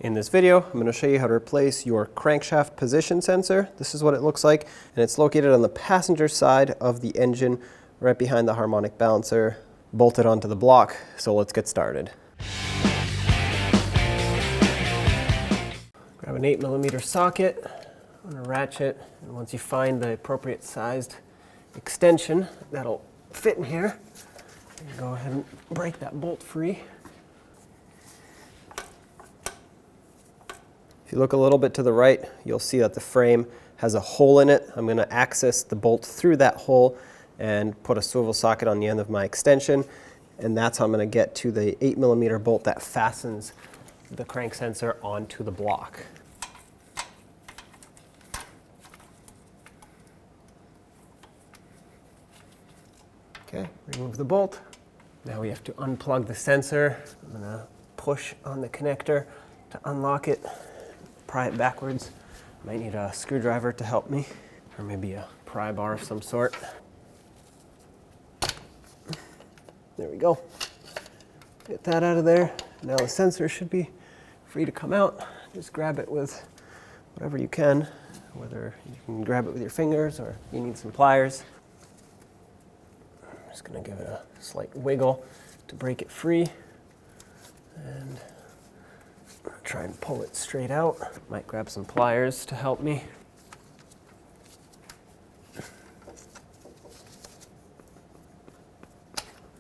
In this video, I'm going to show you how to replace your crankshaft position sensor. This is what it looks like, and it's located on the passenger side of the engine, right behind the harmonic balancer, bolted onto the block. So let's get started. Grab an 8mm socket on a ratchet, and once you find the appropriate sized extension that'll fit in here, you go ahead and break that bolt free. If you look a little bit to the right, you'll see that the frame has a hole in it. I'm going to access the bolt through that hole and put a swivel socket on the end of my extension, and that's how I'm going to get to the 8mm bolt that fastens the crank sensor onto the block. Okay, remove the bolt. Now we have to unplug the sensor. I'm going to push on the connector to unlock it. Pry it backwards. Might need a screwdriver to help me, or maybe a pry bar of some sort. There we go. Get that out of there. Now the sensor should be free to come out. Just grab it with whatever you can, whether you can grab it with your fingers or you need some pliers. I'm just going to give it a slight wiggle to break it free, and try and pull it straight out. Might grab some pliers to help me.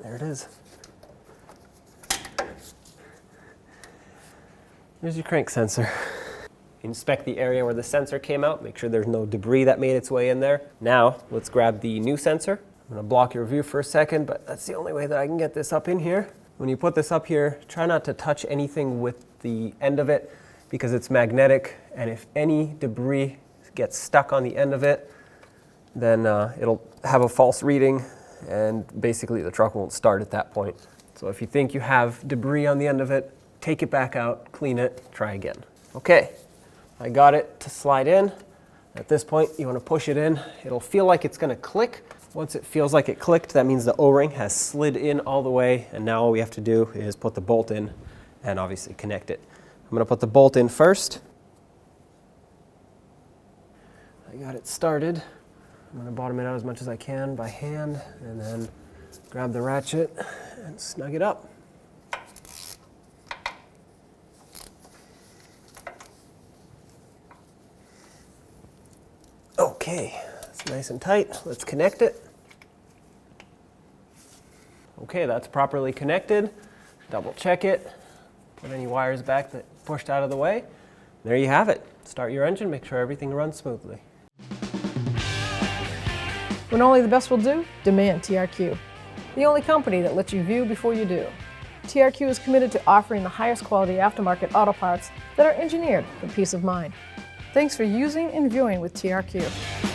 There it is. Here's your crank sensor. Inspect the area where the sensor came out. Make sure there's no debris that made its way in there. Now, let's grab the new sensor. I'm going to block your view for a second, but that's the only way that I can get this up in here. When you put this up here, try not to touch anything with the end of it because it's magnetic, and if any debris gets stuck on the end of it, then it'll have a false reading, and basically the truck won't start at that point. So if you think you have debris on the end of it, take it back out, clean it, try again. Okay, I got it to slide in. At this point, you want to push it in. It'll feel like it's going to click. Once it feels like it clicked, that means the O-ring has slid in all the way, and now all we have to do is put the bolt in and obviously connect it. I'm going to put the bolt in first. I got it started. I'm going to bottom it out as much as I can by hand, and then grab the ratchet and snug it up. Okay, it's nice and tight. Let's connect it. Okay, that's properly connected. Double check it. Put any wires back that pushed out of the way. There you have it. Start your engine, make sure everything runs smoothly. When only the best will do, demand TRQ. The only company that lets you view before you do. TRQ is committed to offering the highest quality aftermarket auto parts that are engineered for peace of mind. Thanks for using and viewing with TRQ.